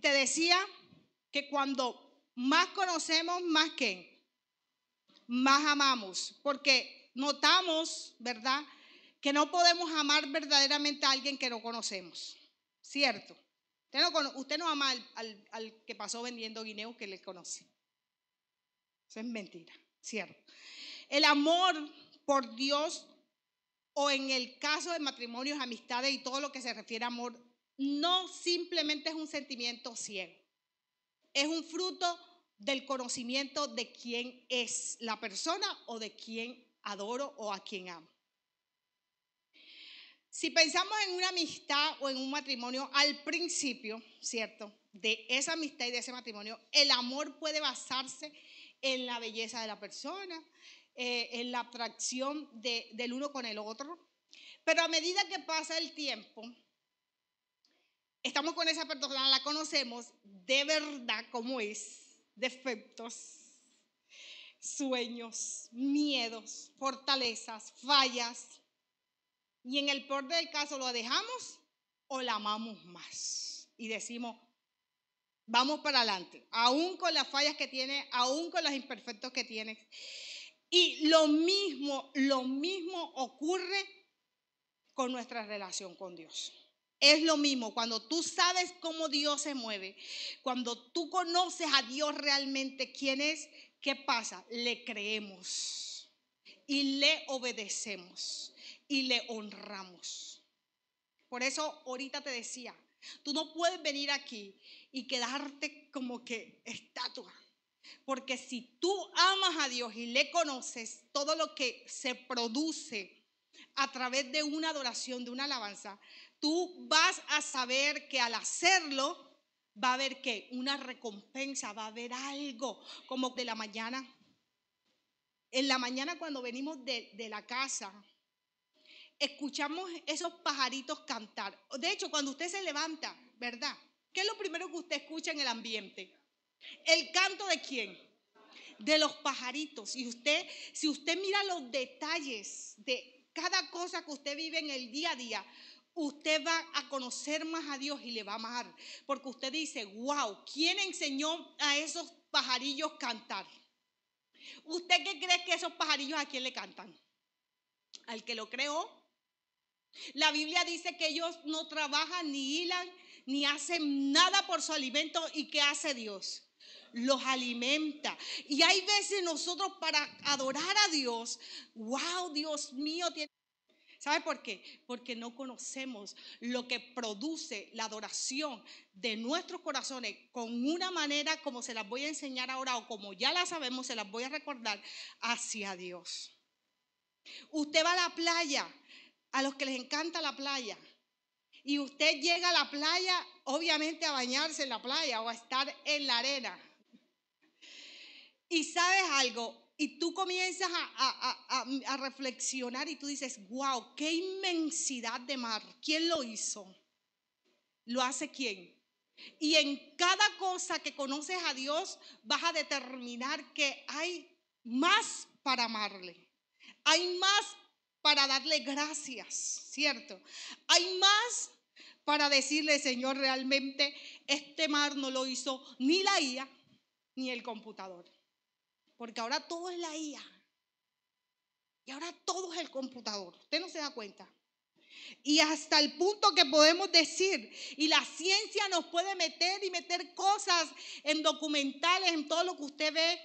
Te decía que cuando más conocemos, más que más amamos, porque notamos, ¿verdad?, que no podemos amar verdaderamente a alguien que no conocemos, ¿cierto? Usted no ama al que pasó vendiendo guineos que le conoce. Eso es mentira, ¿cierto? El amor por Dios, o en el caso de matrimonios, amistades y todo lo que se refiere a amor, no simplemente es un sentimiento ciego. Es un fruto del conocimiento de quién es la persona o de quién adoro o a quién amo. Si pensamos en una amistad o en un matrimonio, al principio, ¿cierto?, de esa amistad y de ese matrimonio, el amor puede basarse en la belleza de la persona, en la atracción del uno con el otro. Pero a medida que pasa el tiempo, estamos con esa persona, la conocemos de verdad como es, defectos, sueños, miedos, fortalezas, fallas. Y en el peor del caso lo dejamos o la amamos más. Y decimos, vamos para adelante, aún con las fallas que tiene, aún con los imperfectos que tiene. Y lo mismo ocurre con nuestra relación con Dios. Es lo mismo, cuando tú sabes cómo Dios se mueve, cuando tú conoces a Dios realmente quién es, ¿qué pasa? Le creemos y le obedecemos y le honramos. Por eso ahorita te decía, tú no puedes venir aquí y quedarte como que estatua. Porque si tú amas a Dios y le conoces, todo lo que se produce a través de una adoración, de una alabanza, tú vas a saber que al hacerlo va a haber ¿qué? Una recompensa, va a haber algo como de la mañana. En la mañana cuando venimos de la casa, escuchamos esos pajaritos cantar. De hecho, cuando usted se levanta, ¿verdad? ¿Qué es lo primero que usted escucha en el ambiente? ¿El canto de quién? De los pajaritos. Y si usted mira los detalles de cada cosa que usted vive en el día a día, usted va a conocer más a Dios y le va a amar. Porque usted dice, wow, ¿quién enseñó a esos pajarillos cantar? ¿Usted qué cree que esos pajarillos a quién le cantan? Al que lo creó. La Biblia dice que ellos no trabajan, ni hilan, ni hacen nada por su alimento. ¿Y qué hace Dios? Los alimenta. Y hay veces nosotros para adorar a Dios, wow, Dios mío, ¿sabe por qué? Porque no conocemos lo que produce la adoración de nuestros corazones con una manera como se las voy a enseñar ahora, o como ya la sabemos, se las voy a recordar, hacia Dios. Usted va a la playa, a los que les encanta la playa, y usted llega a la playa, obviamente a bañarse en la playa o a estar en la arena. Y sabes algo, y tú comienzas a reflexionar y tú dices, wow, qué inmensidad de mar. ¿Quién lo hizo? ¿Lo hace quién? Y en cada cosa que conoces a Dios vas a determinar que hay más para amarle. Hay más para darle gracias, ¿cierto? Hay más para decirle, Señor, realmente este mar no lo hizo ni la IA ni el computador. Porque ahora todo es la IA. Y ahora todo es el computador. Usted no se da cuenta. Y hasta el punto que podemos decir, y la ciencia nos puede meter y meter cosas en documentales, en todo lo que usted ve,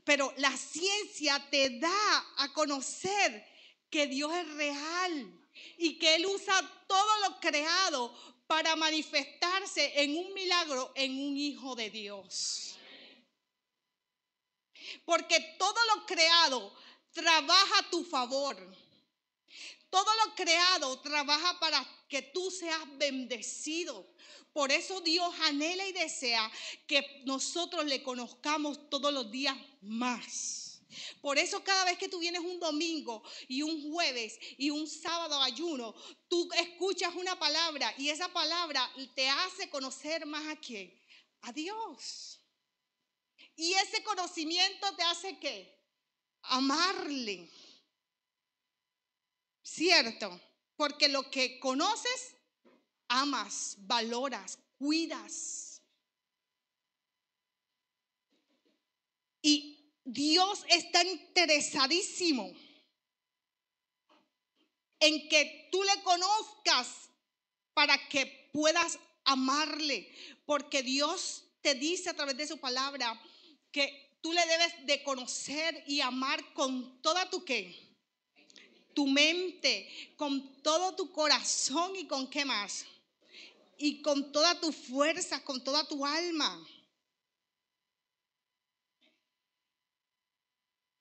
pero la ciencia te da a conocer que Dios es real y que Él usa todo lo creado para manifestarse en un milagro, en un hijo de Dios. Porque todo lo creado trabaja a tu favor. Todo lo creado trabaja para que tú seas bendecido. Por eso Dios anhela y desea que nosotros le conozcamos todos los días más. Por eso cada vez que tú vienes un domingo y un jueves y un sábado ayuno, tú escuchas una palabra y esa palabra te hace conocer más a quién, a Dios. Y ese conocimiento te hace ¿qué? Amarle. ¿Cierto? Porque lo que conoces, amas, valoras, cuidas. Y Dios está interesadísimo en que tú le conozcas para que puedas amarle, porque Dios te dice a través de su palabra que tú le debes de conocer y amar con toda tu ¿qué? Tu mente, con todo tu corazón y con ¿qué más? Y con toda tu fuerza, con toda tu alma.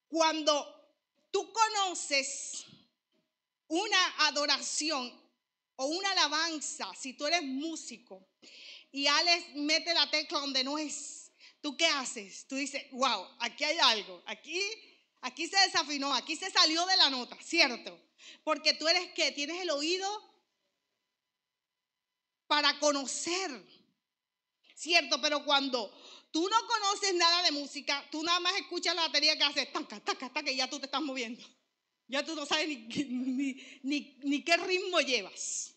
Cuando tú conoces una adoración o una alabanza, si tú eres músico y Alex mete la tecla donde no es, ¿tú qué haces? Tú dices, wow, aquí hay algo, aquí se desafinó, aquí se salió de la nota, ¿cierto? Porque tú eres que tienes el oído para conocer, ¿cierto? Pero cuando tú no conoces nada de música, tú nada más escuchas la batería que hace taca, taca, taca, y ya tú te estás moviendo. Ya tú no sabes ni qué ritmo llevas.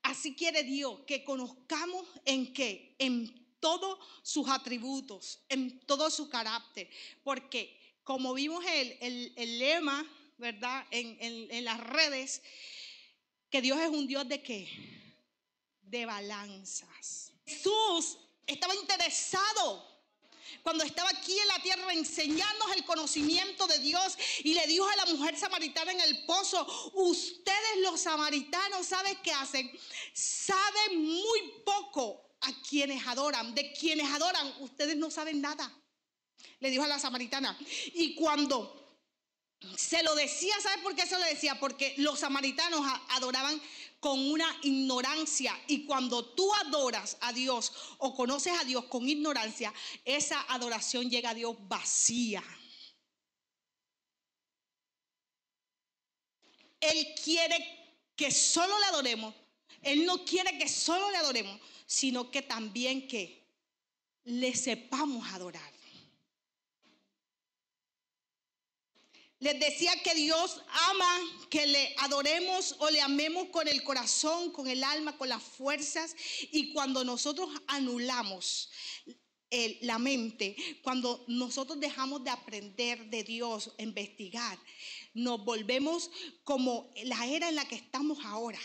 Así quiere Dios que conozcamos en qué, en todos sus atributos, en todo su carácter. Porque como vimos el lema, ¿verdad? En las redes, que Dios es un Dios de qué? De balanzas. Jesús estaba interesado cuando estaba aquí en la tierra enseñándonos el conocimiento de Dios y le dijo a la mujer samaritana en el pozo, ustedes los samaritanos, ¿saben qué hacen? Saben muy poco a quienes adoran, de quienes adoran, ustedes no saben nada. Le dijo a la samaritana. Y cuando se lo decía, ¿sabe por qué se lo decía? Porque los samaritanos adoraban con una ignorancia, y cuando tú adoras a Dios o conoces a Dios con ignorancia, esa adoración llega a Dios vacía. Él quiere que solo le adoremos. Él no quiere que solo le adoremos, sino que también que le sepamos adorar. Les decía que Dios ama que le adoremos o le amemos con el corazón, con el alma, con las fuerzas. Y cuando nosotros anulamos la mente, cuando nosotros dejamos de aprender de Dios, investigar, nos volvemos como la era en la que estamos ahora.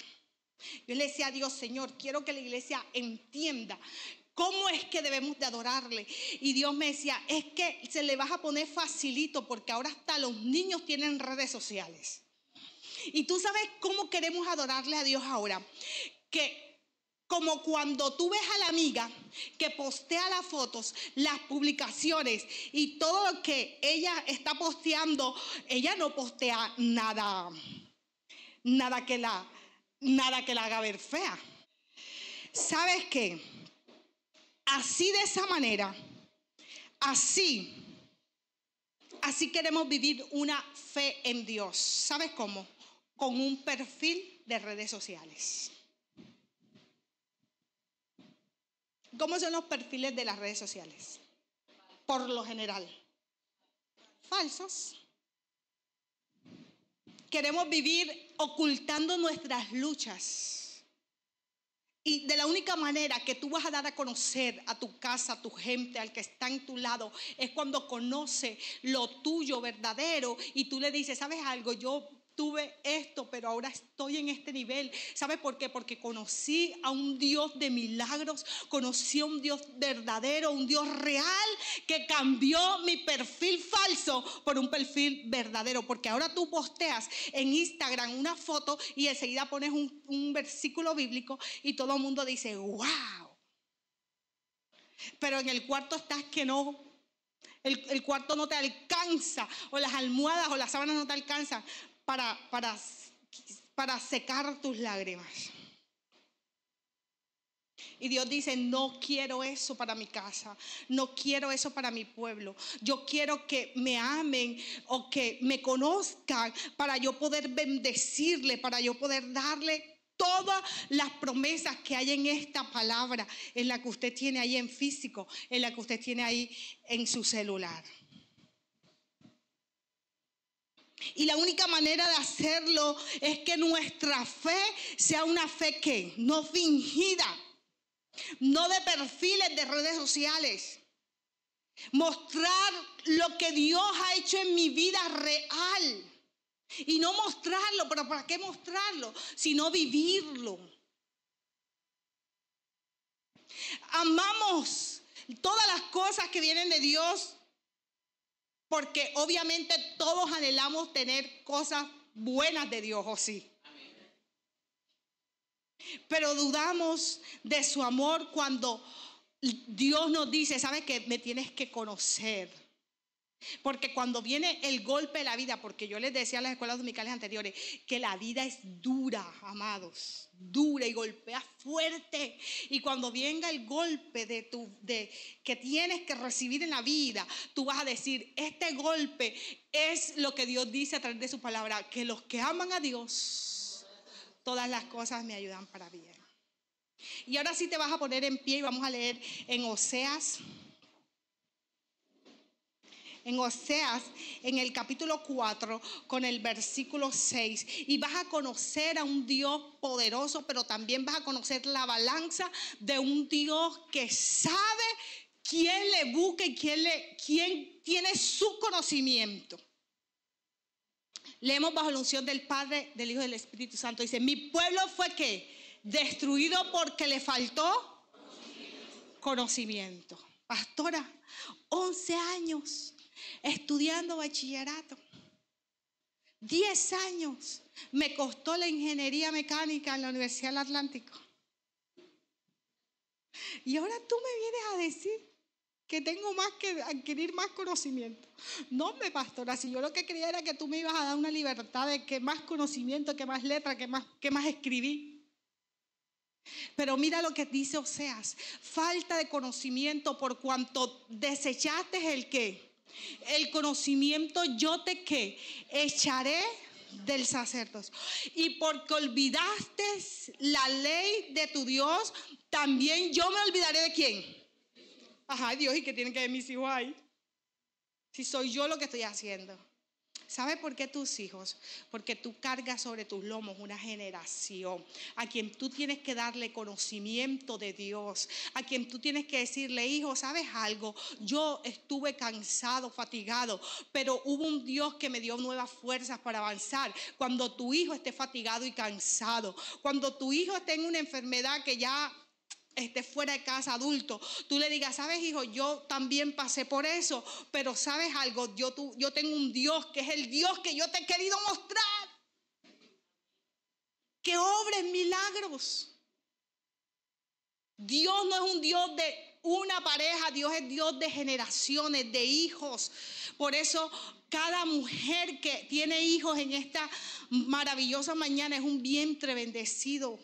Yo le decía a Dios, Señor, quiero que la iglesia entienda ¿cómo es que debemos de adorarle? Y Dios me decía, es que se le vas a poner facilito porque ahora hasta los niños tienen redes sociales. Y tú sabes cómo queremos adorarle a Dios ahora. Que como cuando tú ves a la amiga que postea las fotos, las publicaciones y todo lo que ella está posteando, ella no postea nada que la haga ver fea. ¿Sabes qué? Así de esa manera, así queremos vivir una fe en Dios. ¿Sabes cómo? Con un perfil de redes sociales. ¿Cómo son los perfiles de las redes sociales? Por lo general, falsos. Queremos vivir ocultando nuestras luchas. Y de la única manera que tú vas a dar a conocer a tu casa, a tu gente, al que está en tu lado, es cuando conoce lo tuyo verdadero y tú le dices, ¿sabes algo? Yo tuve esto, pero ahora estoy en este nivel. ¿Sabes por qué? Porque conocí a un Dios de milagros, conocí a un Dios verdadero, un Dios real que cambió mi perfil falso por un perfil verdadero. Porque ahora tú posteas en Instagram una foto y enseguida pones un versículo bíblico y todo el mundo dice, wow. Pero en el cuarto estás que no. El cuarto no te alcanza, o las almohadas o las sábanas no te alcanzan para secar tus lágrimas. Y Dios dice, no quiero eso para mi casa, no quiero eso para mi pueblo. Yo quiero que me amen o que me conozcan para yo poder bendecirle, para yo poder darle todas las promesas que hay en esta palabra, en la que usted tiene ahí en físico, en la que usted tiene ahí en su celular. Y la única manera de hacerlo es que nuestra fe sea una fe que no fingida, no de perfiles de redes sociales, Mostrar lo que Dios ha hecho en mi vida real. Y no mostrarlo, pero ¿para qué mostrarlo? Sino vivirlo. Amamos todas las cosas que vienen de Dios, porque obviamente todos anhelamos tener cosas buenas de Dios, ¿o sí? Pero dudamos de su amor cuando Dios nos dice, ¿sabes qué? Me tienes que conocer. Porque cuando viene el golpe de la vida, porque yo les decía en las escuelas dominicales anteriores, que la vida es dura, amados, dura y golpea fuerte. Y cuando venga el golpe que tienes que recibir en la vida, tú vas a decir, este golpe es lo que Dios dice a través de su palabra, que los que aman a Dios, todas las cosas me ayudan para bien. Y ahora sí te vas a poner en pie y vamos a leer en Oseas. En Oseas, en el capítulo 4, con el versículo 6. Y vas a conocer a un Dios poderoso, pero también vas a conocer la balanza de un Dios que sabe quién le busca y quién tiene su conocimiento. Leemos bajo la unción del Padre, del Hijo y del Espíritu Santo. Dice, mi pueblo fue ¿qué? Destruido porque le faltó conocimiento. Pastora, 11 años estudiando bachillerato. 10 años me costó la ingeniería mecánica en la Universidad del Atlántico. Y ahora tú me vienes a decir que tengo más que adquirir más conocimiento. No, hombre, pastora, si yo lo que quería era que tú me ibas a dar una libertad de que más conocimiento, que más letra, que más escribí. Pero mira lo que dice Oseas, falta de conocimiento por cuanto desechaste el ¿qué? El conocimiento yo te ¿qué? Echaré del sacerdocio. Y porque olvidaste la ley de tu Dios, también yo me olvidaré de ¿quién? Ajá, Dios, ¿y qué tienen que ver mis hijos ahí? Si soy yo lo que estoy haciendo. ¿Sabes por qué tus hijos? Porque tú cargas sobre tus lomos una generación a quien tú tienes que darle conocimiento de Dios, a quien tú tienes que decirle, hijo, ¿sabes algo? Yo estuve cansado, fatigado, pero hubo un Dios que me dio nuevas fuerzas para avanzar. Cuando tu hijo esté fatigado y cansado, cuando tu hijo esté en una enfermedad que ya esté fuera de casa, adulto, tú le digas, sabes hijo, yo también pasé por eso, pero sabes algo, yo tengo un Dios que es el Dios que yo te he querido mostrar, que obra en milagros. Dios no es un Dios de una pareja, Dios es Dios de generaciones, de hijos. Por eso cada mujer que tiene hijos en esta maravillosa mañana es un vientre bendecido.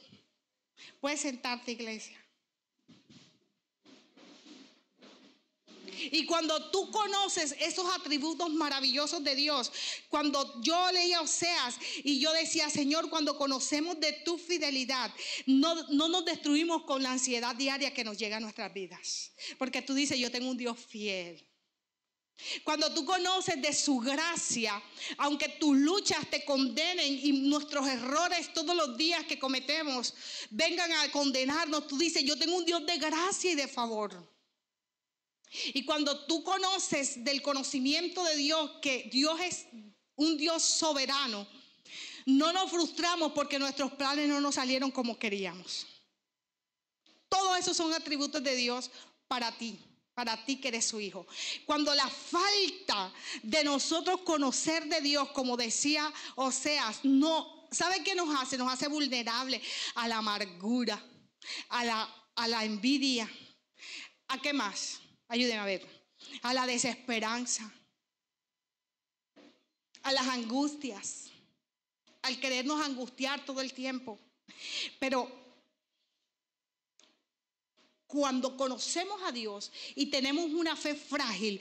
Puedes sentarte, iglesia. Y cuando tú conoces esos atributos maravillosos de Dios, cuando yo leía Oseas y yo decía, Señor, cuando conocemos de tu fidelidad, no nos destruimos con la ansiedad diaria que nos llega a nuestras vidas. Porque tú dices, yo tengo un Dios fiel. Cuando tú conoces de su gracia, aunque tus luchas te condenen y nuestros errores todos los días que cometemos vengan a condenarnos, tú dices, yo tengo un Dios de gracia y de favor. Y cuando tú conoces del conocimiento de Dios, que Dios es un Dios soberano, no nos frustramos porque nuestros planes no nos salieron como queríamos. Todos esos son atributos de Dios para ti que eres su hijo. Cuando la falta de nosotros conocer de Dios, como decía Oseas, no, ¿sabe qué nos hace? Nos hace vulnerables a la amargura, a la envidia. ¿A qué más? Ayúdenme a ver. A la desesperanza, a las angustias, al querernos angustiar todo el tiempo. Pero cuando conocemos a Dios y tenemos una fe frágil,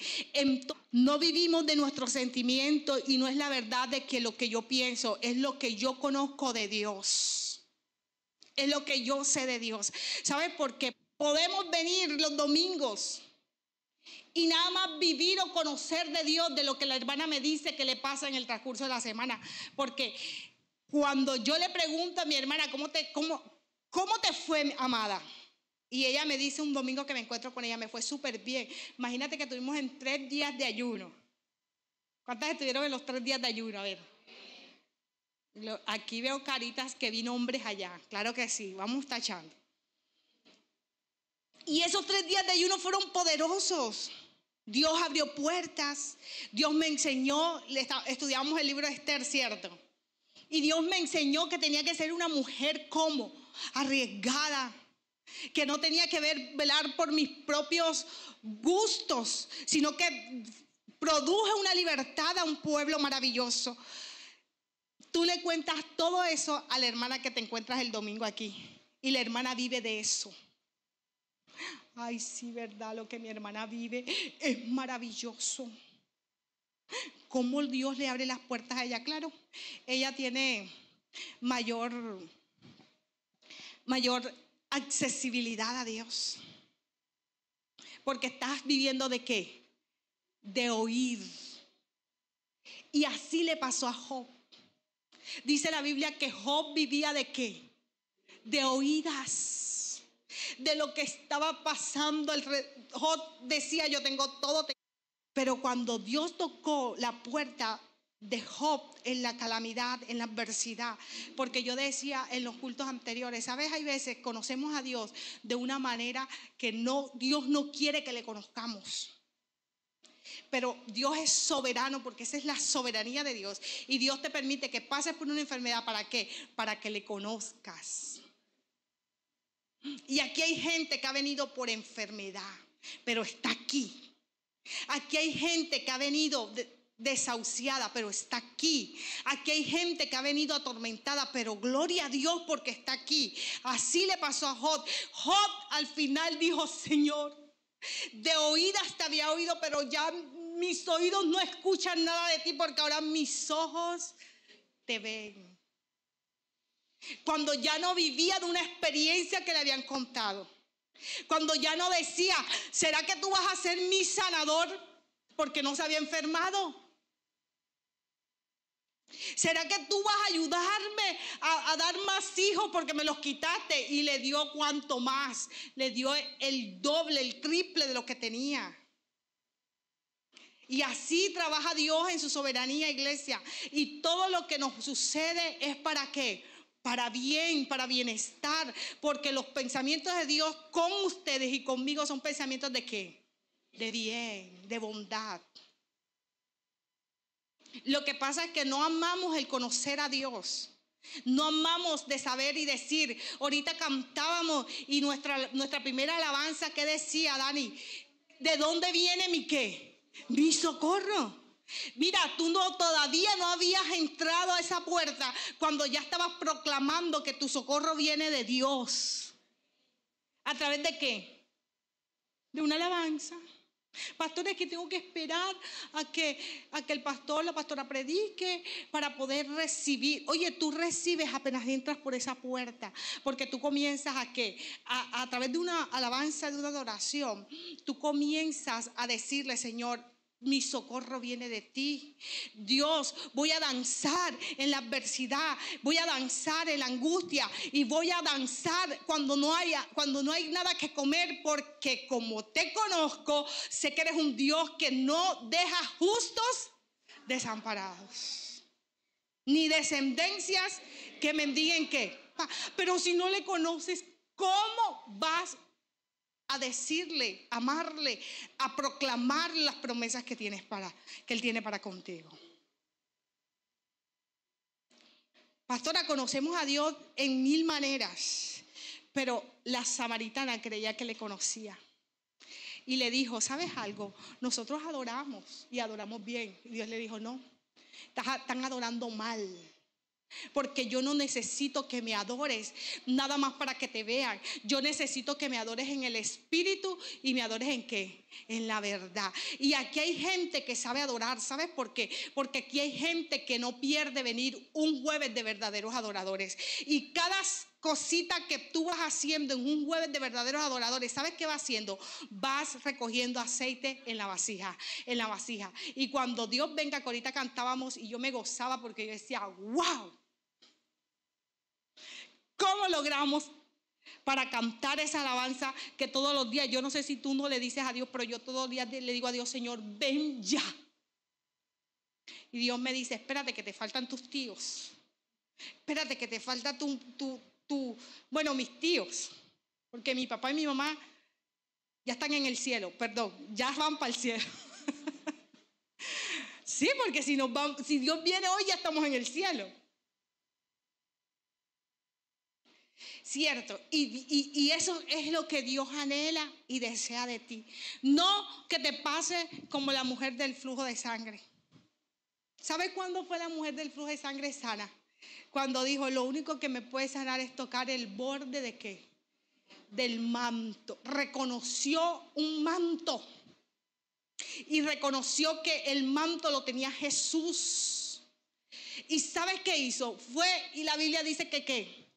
no vivimos de nuestros sentimientos y no es la verdad de que lo que yo pienso, es lo que yo conozco de Dios. Es lo que yo sé de Dios. ¿Sabes por qué? Podemos venir los domingos y nada más vivir o conocer de Dios de lo que la hermana me dice que le pasa en el transcurso de la semana. Porque cuando yo le pregunto a mi hermana, ¿cómo te fue, amada? Y ella me dice un domingo que me encuentro con ella, me fue súper bien. Imagínate que estuvimos en 3 días de ayuno. ¿Cuántas estuvieron en los 3 días de ayuno? A ver. Aquí veo caritas que vi nombres allá. Claro que sí, vamos tachando. Y esos 3 días de ayuno fueron poderosos. Dios abrió puertas. Dios me enseñó. Estudiamos el libro de Esther, ¿cierto? Y Dios me enseñó que tenía que ser una mujer como arriesgada, que no tenía que velar por mis propios gustos, sino que produje una libertad a un pueblo maravilloso. Tú le cuentas todo eso a la hermana que te encuentras el domingo aquí, y la hermana vive de eso. Ay, sí, verdad, lo que mi hermana vive es maravilloso. ¿Cómo Dios le abre las puertas a ella? Claro, ella tiene mayor accesibilidad a Dios. Porque estás viviendo ¿de qué? De oír. Y así le pasó a Job. Dice la Biblia que Job vivía ¿de qué? De oídas. De lo que estaba pasando. Job decía, yo tengo todo. Pero cuando Dios tocó la puerta de Job en la calamidad, en la adversidad, porque yo decía en los cultos anteriores, ¿sabes? Hay veces conocemos a Dios de una manera que Dios no quiere que le conozcamos. Pero Dios es soberano, porque esa es la soberanía de Dios. Y Dios te permite que pases por una enfermedad. ¿Para qué? Para que le conozcas. Y aquí hay gente que ha venido por enfermedad, pero está aquí. Aquí hay gente que ha venido desahuciada, pero está aquí. Aquí hay gente que ha venido atormentada, pero gloria a Dios porque está aquí. Así le pasó a Job. Job al final dijo, Señor, de oídas te había oído, pero ya mis oídos no escuchan nada de ti, porque ahora mis ojos te ven. Cuando ya no vivía de una experiencia que le habían contado. Cuando ya no decía, ¿será que tú vas a ser mi sanador? Porque no se había enfermado. ¿Será que tú vas a ayudarme a dar más hijos porque me los quitaste? Y le dio cuanto más. Le dio el doble, el triple de lo que tenía. Y así trabaja Dios en su soberanía, iglesia. Y todo lo que nos sucede es ¿para qué? Para bien, para bienestar. Porque los pensamientos de Dios con ustedes y conmigo son pensamientos ¿de qué? De bien, de bondad. Lo que pasa es que no amamos el conocer a Dios. No amamos de saber y decir. Ahorita cantábamos y nuestra primera alabanza, ¿qué decía, Dani? ¿De dónde viene mi qué? Mi socorro. Mira, tú todavía no habías entrado a esa puerta cuando ya estabas proclamando que tu socorro viene de Dios. ¿A través de qué? De una alabanza. Pastor, es que tengo que esperar a que el pastor, la pastora predique para poder recibir. Oye, tú recibes apenas entras por esa puerta, porque tú comienzas a qué? A través de una alabanza, de una adoración, tú comienzas a decirle, Señor, mi socorro viene de ti. Dios, voy a danzar en la adversidad, voy a danzar en la angustia y voy a danzar cuando no hay nada que comer, porque como te conozco, sé que eres un Dios que no deja justos desamparados, ni descendencias que mendiguen qué. Pero si no le conoces, ¿cómo vas a decirle, amarle, a proclamar las promesas que Él tiene para contigo? Pastora, conocemos a Dios en 1000 maneras, pero la samaritana creía que le conocía. Y le dijo, ¿sabes algo? Nosotros adoramos y adoramos bien. Y Dios le dijo, no, están adorando mal. Porque yo no necesito que me adores nada más para que te vean. Yo necesito que me adores en el espíritu y me adores en qué, en la verdad. Y aquí hay gente que sabe adorar. ¿Sabes por qué? Porque aquí hay gente que no pierde venir un jueves de verdaderos adoradores. Y cada cosita que tú vas haciendo en un jueves de verdaderos adoradores, ¿sabes qué vas haciendo? Vas recogiendo aceite en la vasija, Y cuando Dios venga, que ahorita cantábamos y yo me gozaba porque yo decía, wow, ¿cómo logramos para cantar esa alabanza que todos los días, yo no sé si tú no le dices a Dios, pero yo todos los días le digo a Dios, Señor, ven ya. Y Dios me dice, espérate que te faltan tus tíos. Espérate que te falta bueno, mis tíos. Porque mi papá y mi mamá ya están en el cielo, perdón, ya van para el cielo. Sí, porque si Dios viene hoy ya estamos en el cielo. Cierto, y eso es lo que Dios anhela y desea de ti. No que te pase como la mujer del flujo de sangre. ¿Sabe cuándo fue la mujer del flujo de sangre sana? Cuando dijo, lo único que me puede sanar es tocar el borde de ¿qué? Del manto. Reconoció un manto y reconoció que el manto lo tenía Jesús. ¿Y sabes qué hizo? Fue, y la Biblia dice que ¿qué?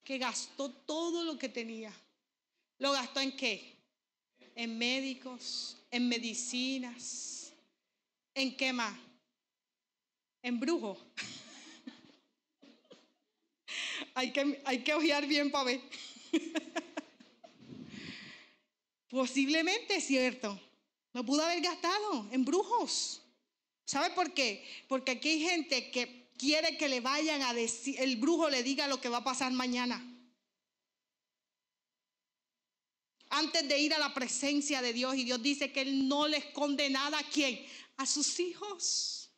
Que gastó todo lo que tenía. ¿Lo gastó en qué? En médicos, en medicinas, ¿en qué más? En brujo. Hay que ojear bien para ver. Posiblemente es cierto. No pudo haber gastado en brujos. ¿Sabe por qué? Porque aquí hay gente que quiere que le vayan a decir, el brujo le diga lo que va a pasar mañana. Antes de ir a la presencia de Dios, y Dios dice que Él no le esconde nada. ¿A quién? A sus hijos.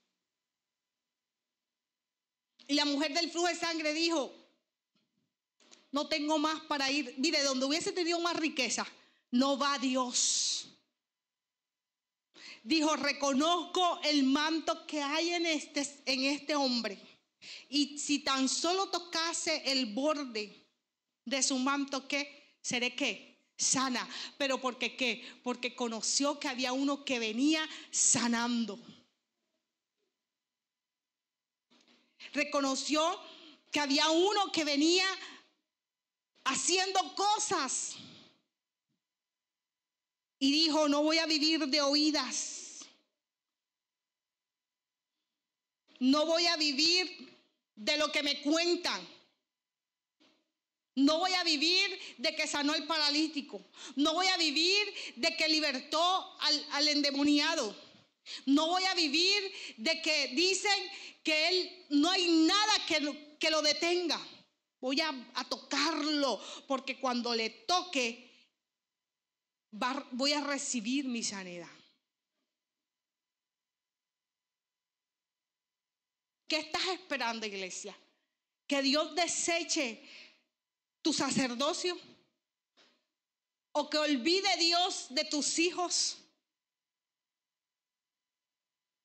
Y la mujer del flujo de sangre dijo, no tengo más para ir. Mire, donde hubiese tenido más riqueza, no va Dios. Dijo, reconozco el manto que hay en este hombre. Y si tan solo tocase el borde de su manto, ¿qué? ¿Seré qué? Sana. ¿Pero por qué qué? Porque conoció que había uno que venía sanando. Reconoció que había uno que venía haciendo cosas. Y dijo, no voy a vivir de oídas. No voy a vivir de lo que me cuentan. No voy a vivir de que sanó el paralítico. No voy a vivir de que libertó al endemoniado. No voy a vivir de que dicen que él no hay nada que lo detenga. Voy a tocarlo, porque cuando le toque voy a recibir mi sanidad. ¿Qué estás esperando, iglesia? ¿Que Dios deseche tu sacerdocio? ¿O que olvide Dios de tus hijos?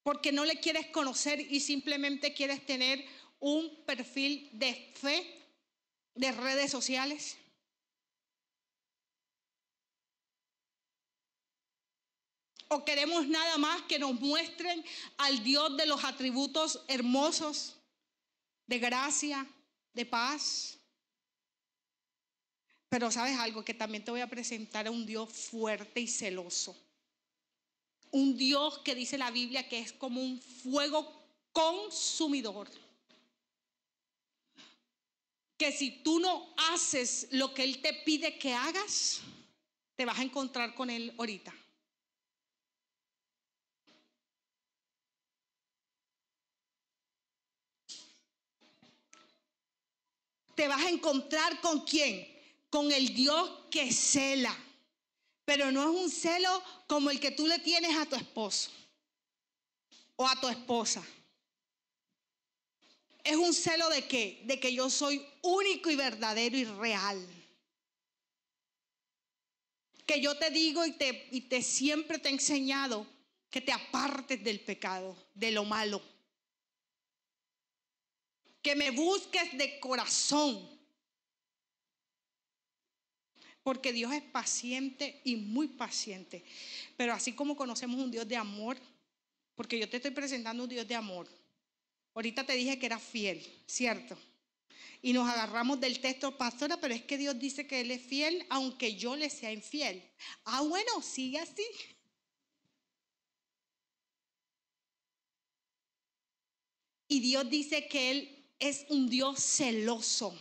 Porque no le quieres conocer y simplemente quieres tener un perfil de fe de redes sociales. ¿O queremos nada más que nos muestren al Dios de los atributos hermosos, de gracia, de paz? Pero ¿sabes algo? Que también te voy a presentar a un Dios fuerte y celoso. Un Dios que dice la Biblia que es como un fuego consumidor. Que si tú no haces lo que Él te pide que hagas, te vas a encontrar con Él ahorita. Te vas a encontrar ¿con quién? Con el Dios que cela. Pero no es un celo como el que tú le tienes a tu esposo o a tu esposa. Es un celo de ¿qué? De que yo soy único y verdadero y real. Que yo te digo y te siempre te he enseñado que te apartes del pecado, de lo malo. Que me busques de corazón. Porque Dios es paciente y muy paciente. Pero así como conocemos un Dios de amor, porque yo te estoy presentando un Dios de amor. Ahorita te dije que era fiel, ¿cierto? Y nos agarramos del texto, pastora, pero es que Dios dice que Él es fiel aunque yo le sea infiel. Ah, bueno, sigue así. Y Dios dice que Él es un Dios celoso.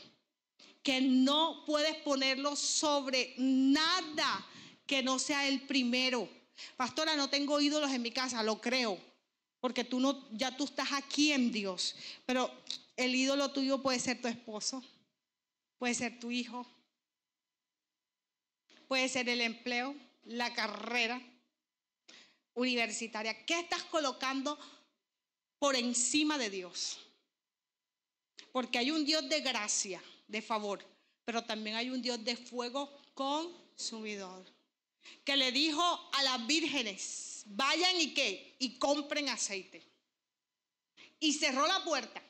que no puedes ponerlo sobre nada que no sea el primero. Pastora, no tengo ídolos en mi casa, lo creo, porque ya tú estás aquí en Dios, pero el ídolo tuyo puede ser tu esposo, puede ser tu hijo, puede ser el empleo, la carrera universitaria. ¿Qué estás colocando por encima de Dios? Porque hay un Dios de gracia, de favor, pero también hay un Dios de fuego consumidor, que le dijo a las vírgenes: vayan y compren aceite. Y cerró la puerta.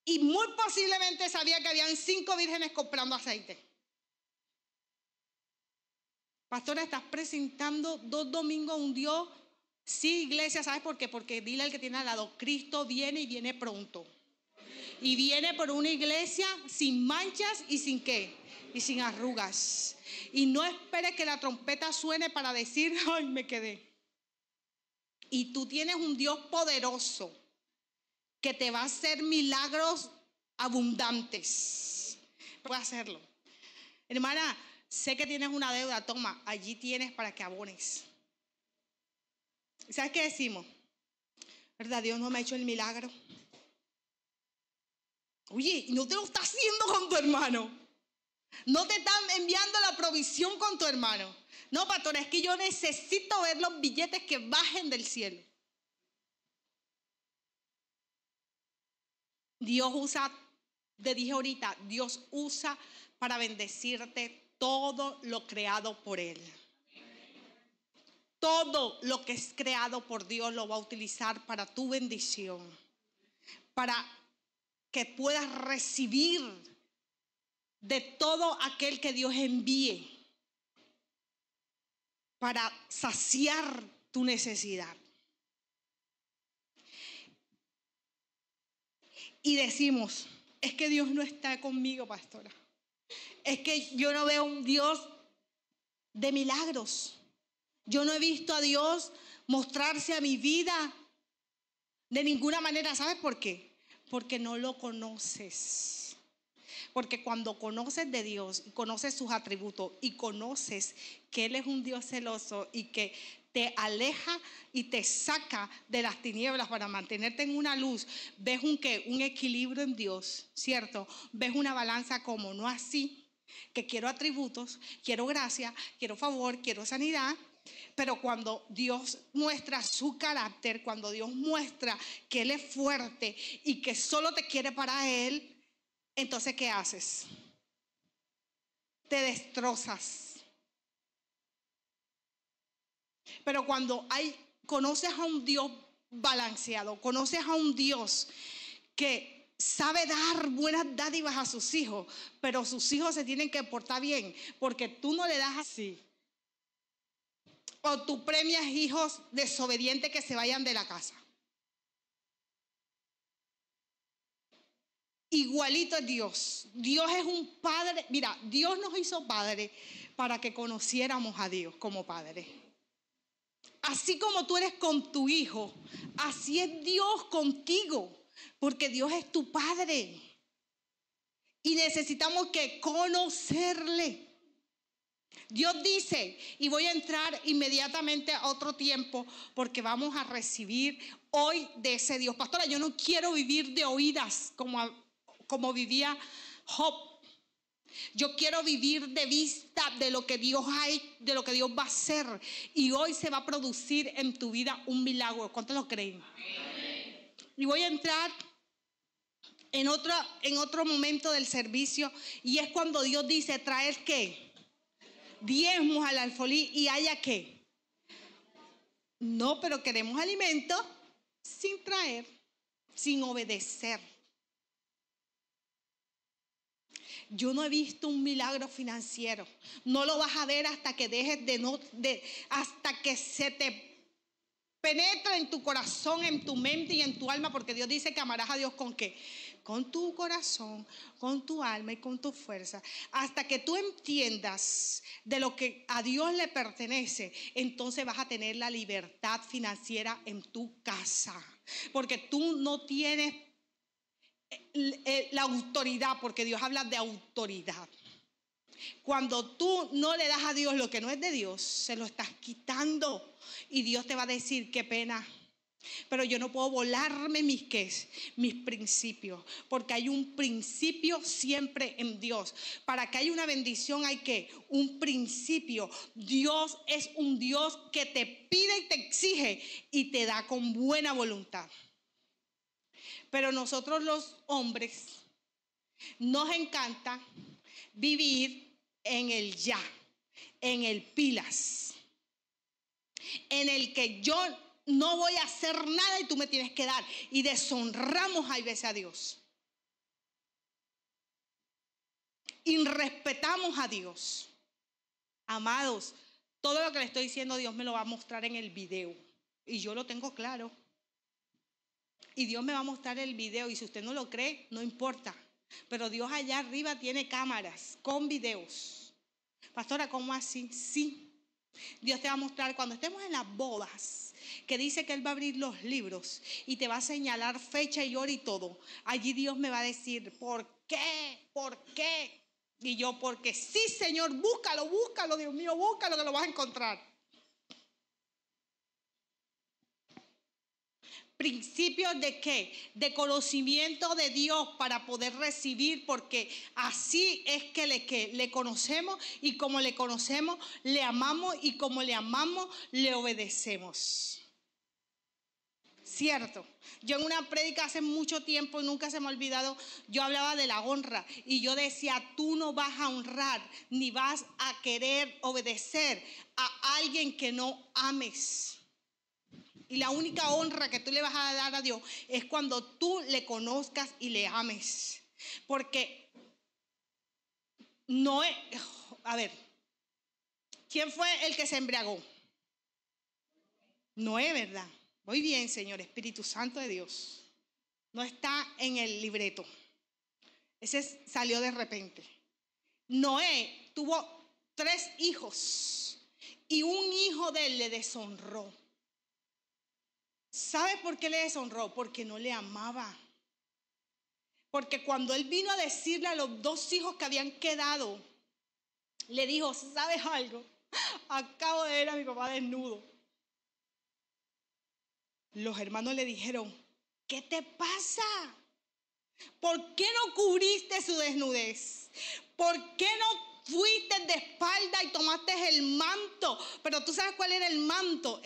Y muy posiblemente sabía que habían 5 vírgenes comprando aceite. Pastora, estás presentando 2 domingos a un Dios. Sí, iglesia, ¿sabes por qué? Porque dile al que tiene al lado: Cristo viene y viene pronto. Y viene por una iglesia sin manchas y sin ¿qué? Y sin arrugas. Y no esperes que la trompeta suene para decir: ay, me quedé. Y tú tienes un Dios poderoso que te va a hacer milagros abundantes. Puede hacerlo. Hermana, sé que tienes una deuda, toma, allí tienes para que abones. ¿Sabes qué decimos? ¿Verdad? Dios no me ha hecho el milagro. Oye, no te lo está haciendo con tu hermano. No te están enviando la provisión con tu hermano. No, pastora, es que yo necesito ver los billetes que bajen del cielo. Dios usa, te dije ahorita, Dios usa para bendecirte todo lo creado por Él. Todo lo que es creado por Dios lo va a utilizar para tu bendición, para que puedas recibir de todo aquel que Dios envíe para saciar tu necesidad. Y decimos: es que Dios no está conmigo, pastora. Es que yo no veo un Dios de milagros. Yo no he visto a Dios mostrarse a mi vida de ninguna manera. ¿Sabes por qué? Porque no lo conoces. Porque cuando conoces de Dios y conoces sus atributos y conoces que Él es un Dios celoso y que te aleja y te saca de las tinieblas para mantenerte en una luz, ves un equilibrio en Dios, ¿cierto? Ves una balanza como no así, que quiero atributos, quiero gracia, quiero favor, quiero sanidad. Pero cuando Dios muestra su carácter, cuando Dios muestra que Él es fuerte y que solo te quiere para Él, entonces ¿qué haces? Te destrozas. Pero cuando conoces a un Dios balanceado, conoces a un Dios que sabe dar buenas dádivas a sus hijos, pero sus hijos se tienen que portar bien, porque tú no le das así. O tú premias hijos desobedientes que se vayan de la casa. Igualito es Dios. Dios es un padre. Mira, Dios nos hizo padre para que conociéramos a Dios como padre. Así como tú eres con tu hijo, así es Dios contigo, porque Dios es tu padre. Y necesitamos que conocerle. Dios dice, y voy a entrar inmediatamente a otro tiempo porque vamos a recibir hoy de ese Dios. Pastora, yo no quiero vivir de oídas como vivía Job. Yo quiero vivir de vista de lo que Dios hay, de lo que Dios va a hacer. Y hoy se va a producir en tu vida un milagro. ¿Cuántos lo creen? Amén. Y voy a entrar en otro momento del servicio. Y es cuando Dios dice, traer ¿qué? Diezmos al alfolí y haya ¿qué? No, pero queremos alimento sin traer, sin obedecer. Yo no he visto un milagro financiero. No lo vas a ver hasta que dejes hasta que se te penetre en tu corazón, en tu mente y en tu alma, porque Dios dice que amarás a Dios ¿con qué? Con tu corazón, con tu alma y con tu fuerza. Hasta que tú entiendas de lo que a Dios le pertenece, entonces vas a tener la libertad financiera en tu casa. Porque tú no tienes la autoridad, porque Dios habla de autoridad. Cuando tú no le das a Dios lo que no es de Dios, se lo estás quitando y Dios te va a decir, qué pena, pero yo no puedo volarme mis principios, porque hay un principio siempre en Dios. Para que haya una bendición hay un principio. Dios es un Dios que te pide y te exige y te da con buena voluntad. Pero nosotros los hombres nos encanta vivir en el ya, en el pilas, en el que yo no voy a hacer nada y tú me tienes que dar. Y deshonramos a veces a Dios. Irrespetamos a Dios. Amados, todo lo que le estoy diciendo Dios me lo va a mostrar en el video. Y yo lo tengo claro. Y Dios me va a mostrar el video. Y si usted no lo cree, no importa. Pero Dios allá arriba tiene cámaras con videos. Pastora, ¿cómo así? Sí. Dios te va a mostrar cuando estemos en las bodas, que dice que Él va a abrir los libros y te va a señalar fecha y hora y todo. Allí Dios me va a decir, ¿por qué? ¿Por qué? Y yo, porque sí, Señor, búscalo, Dios mío, búscalo, que lo vas a encontrar. Principios de qué? De conocimiento de Dios para poder recibir, porque así es que le conocemos, y como le conocemos, le amamos, y como le amamos, le obedecemos. Cierto. Yo en una prédica hace mucho tiempo, nunca se me ha olvidado, yo hablaba de la honra y yo decía, tú no vas a honrar ni vas a querer obedecer a alguien que no ames. Y la única honra que tú le vas a dar a Dios es cuando tú le conozcas y le ames. Porque Noé, a ver, ¿quién fue el que se embriagó? Noé, ¿verdad? Muy bien, Señor, Espíritu Santo de Dios. No está en el libreto. Ese salió de repente. Noé tuvo 3 hijos y un hijo de él le deshonró. ¿Sabe por qué le deshonró? Porque no le amaba. Porque cuando él vino a decirle a los 2 hijos que habían quedado, le dijo, ¿sabes algo? Acabo de ver a mi papá desnudo. Los hermanos le dijeron, ¿qué te pasa? ¿Por qué no cubriste su desnudez? ¿Por qué no fuiste de espalda y tomaste el manto? Pero tú sabes cuál era el manto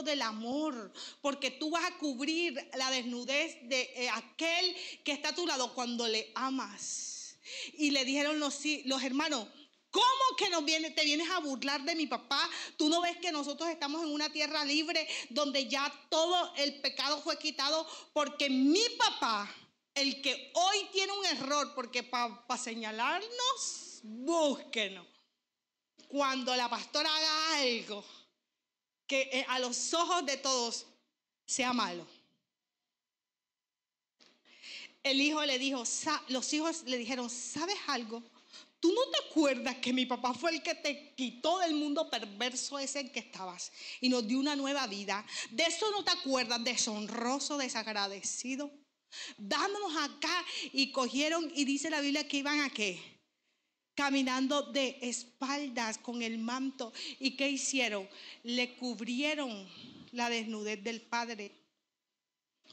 del amor, porque tú vas a cubrir la desnudez de aquel que está a tu lado cuando le amas. Y le dijeron los hermanos, ¿cómo que te vienes a burlar de mi papá? ¿Tú no ves que nosotros estamos en una tierra libre donde ya todo el pecado fue quitado? Porque mi papá, el que hoy tiene un error, porque para señalarnos, búsquenos. Cuando la pastora haga algo que a los ojos de todos sea malo. Los hijos le dijeron, ¿sabes algo? ¿Tú no te acuerdas que mi papá fue el que te quitó del mundo perverso ese en que estabas y nos dio una nueva vida? ¿De eso no te acuerdas, deshonroso, desagradecido? Dámonos acá. Y cogieron, y dice la Biblia que iban a ¿qué? Caminando de espaldas con el manto. ¿Y qué hicieron? Le cubrieron la desnudez del padre.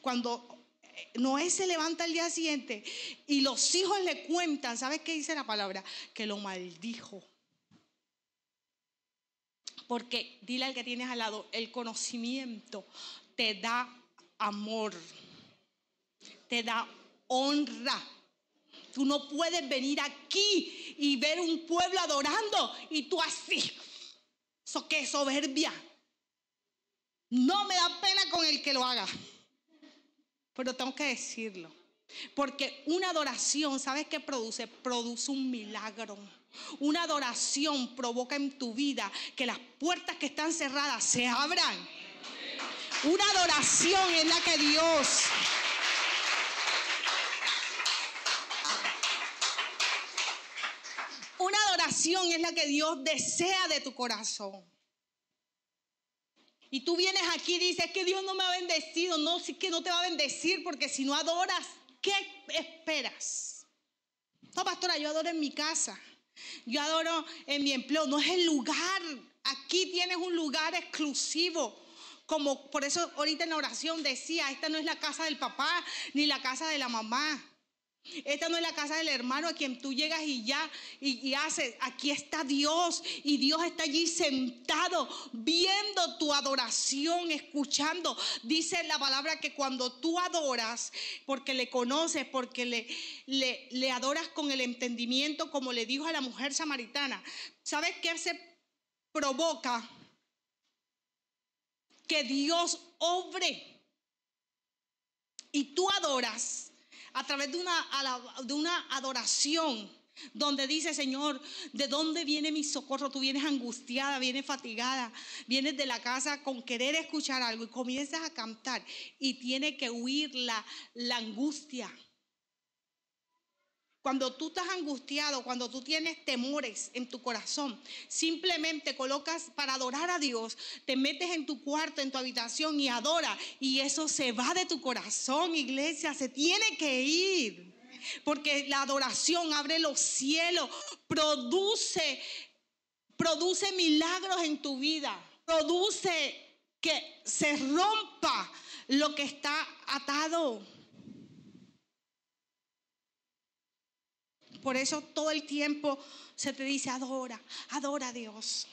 Cuando Noé se levanta el día siguiente y los hijos le cuentan, ¿sabes qué dice la palabra? Que lo maldijo. Porque dile al que tienes al lado, el conocimiento te da amor, te da honra. Tú no puedes venir aquí y ver un pueblo adorando y tú así. ¿Eso qué? Soberbia. No me da pena con el que lo haga. Pero tengo que decirlo. Porque una adoración, ¿sabes qué produce? Produce un milagro. Una adoración provoca en tu vida que las puertas que están cerradas se abran. Una adoración es la que Dios... Una adoración es la que Dios desea de tu corazón. Y tú vienes aquí y dices que Dios no me ha bendecido. No, sí que no te va a bendecir, porque si no adoras, ¿Qué esperas? No, pastora, yo adoro en mi casa. Yo adoro en mi empleo. No es el lugar. Aquí tienes un lugar exclusivo. Como por eso ahorita en la oración decía, esta no es la casa del papá ni la casa de la mamá. Esta no es la casa del hermano a quien tú llegas y ya y haces. Aquí está Dios y Dios está allí sentado viendo tu adoración, escuchando. Dice la palabra que cuando tú adoras, porque le conoces, porque le adoras con el entendimiento, como le dijo a la mujer samaritana, ¿sabes qué se provoca? Que Dios obre y tú adoras a través de una adoración donde dice, Señor, ¿de dónde viene mi socorro? Tú vienes angustiada, vienes fatigada, vienes de la casa con querer escuchar algo y comienzas a cantar y tiene que huir la angustia. Cuando tú estás angustiado, cuando tú tienes temores en tu corazón, simplemente colocas para adorar a Dios, te metes en tu cuarto, en tu habitación y adora. Y eso se va de tu corazón, iglesia, se tiene que ir. Porque la adoración abre los cielos, produce milagros en tu vida, produce que se rompa lo que está atado. Por eso todo el tiempo se te dice adora a Dios.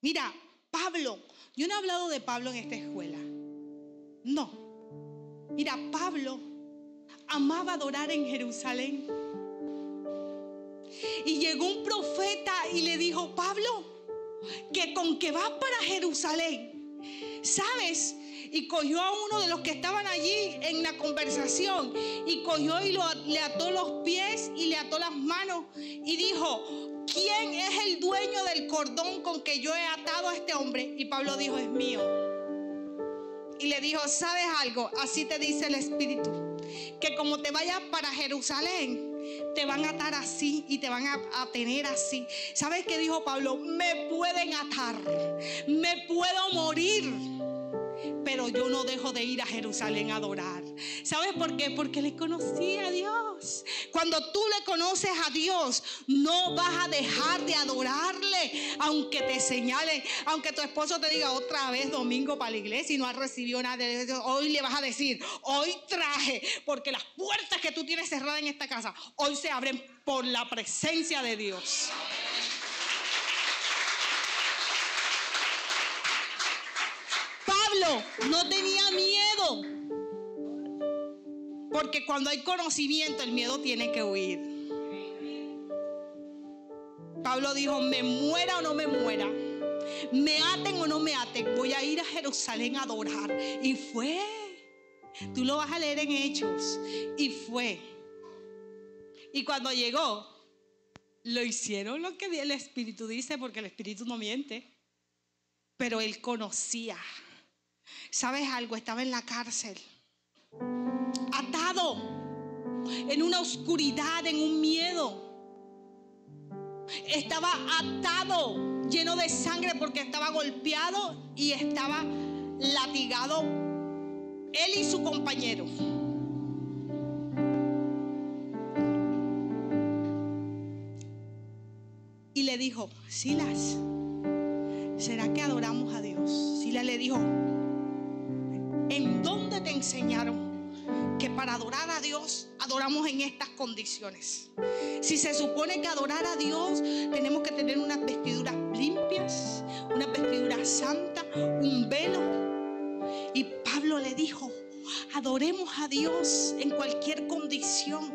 Mira, Pablo, yo no he hablado de Pablo en esta escuela. No. Mira, Pablo amaba adorar en Jerusalén. Y llegó un profeta y le dijo, Pablo, que con que vas para Jerusalén, ¿sabes? Y cogió a uno de los que estaban allí en la conversación y cogió y le ató los pies y le ató las manos y dijo, ¿quién es el dueño del cordón con que yo he atado a este hombre? Y Pablo dijo, es mío. Y le dijo, ¿sabes algo? Así te dice el Espíritu, que como te vayas para Jerusalén, te van a atar así y te van a tener así. ¿Sabes qué dijo Pablo? Me pueden atar, me puedo morir, pero yo no dejo de ir a Jerusalén a adorar. ¿Sabes por qué? Porque le conocí a Dios. Cuando tú le conoces a Dios, no vas a dejar de adorarle, aunque te señalen, aunque tu esposo te diga otra vez domingo para la iglesia y no has recibido nada de eso. Hoy le vas a decir, hoy traje, porque las puertas que tú tienes cerradas en esta casa, hoy se abren por la presencia de Dios. Pablo no tenía miedo, porque cuando hay conocimiento el miedo tiene que huir. Pablo dijo, me muera o no me muera, me aten o no me aten, voy a ir a Jerusalén a adorar. Y fue. Tú lo vas a leer en Hechos. Y fue. Y cuando llegó, lo hicieron lo que el Espíritu dice, porque el Espíritu no miente. Pero él conocía. ¿Sabes algo? Estaba en la cárcel, atado, en una oscuridad, en un miedo. Estaba atado, lleno de sangre, porque estaba golpeado y estaba latigado él y su compañero. Y le dijo, Silas, ¿será que adoramos a Dios? Silas le dijo, ¿en dónde te enseñaron que para adorar a Dios adoramos en estas condiciones? Si se supone que adorar a Dios tenemos que tener unas vestiduras limpias, una vestidura santa, un velo. Y Pablo le dijo, adoremos a Dios en cualquier condición.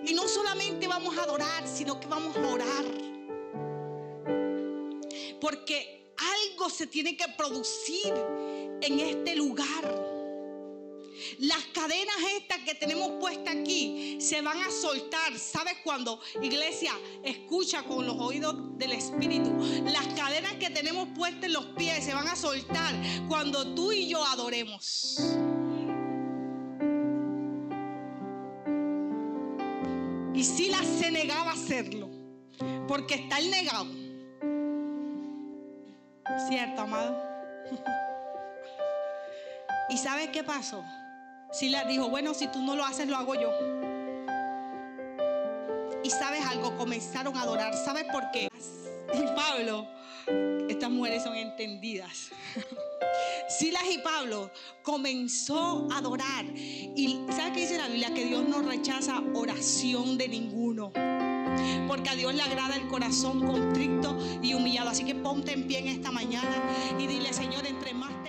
Y no solamente vamos a adorar, sino que vamos a orar. Porque algo se tiene que producir en este lugar. Las cadenas estas que tenemos puestas aquí se van a soltar. ¿Sabes cuándo? Iglesia, escucha con los oídos del Espíritu. Las cadenas que tenemos puestas en los pies se van a soltar cuando tú y yo adoremos. Y Silas se negaba a hacerlo, porque está el negado. ¿Cierto, amado? ¿Y sabes qué pasó? Silas dijo, bueno, si tú no lo haces, lo hago yo. Y ¿sabes algo? Comenzaron a adorar. ¿Sabes por qué? Y Pablo, estas mujeres son entendidas. Silas y Pablo comenzó a adorar. Y ¿sabes qué dice la Biblia? Que Dios no rechaza oración de ninguno, porque a Dios le agrada el corazón contrito y humillado. Así que ponte en pie en esta mañana y dile, Señor, entre más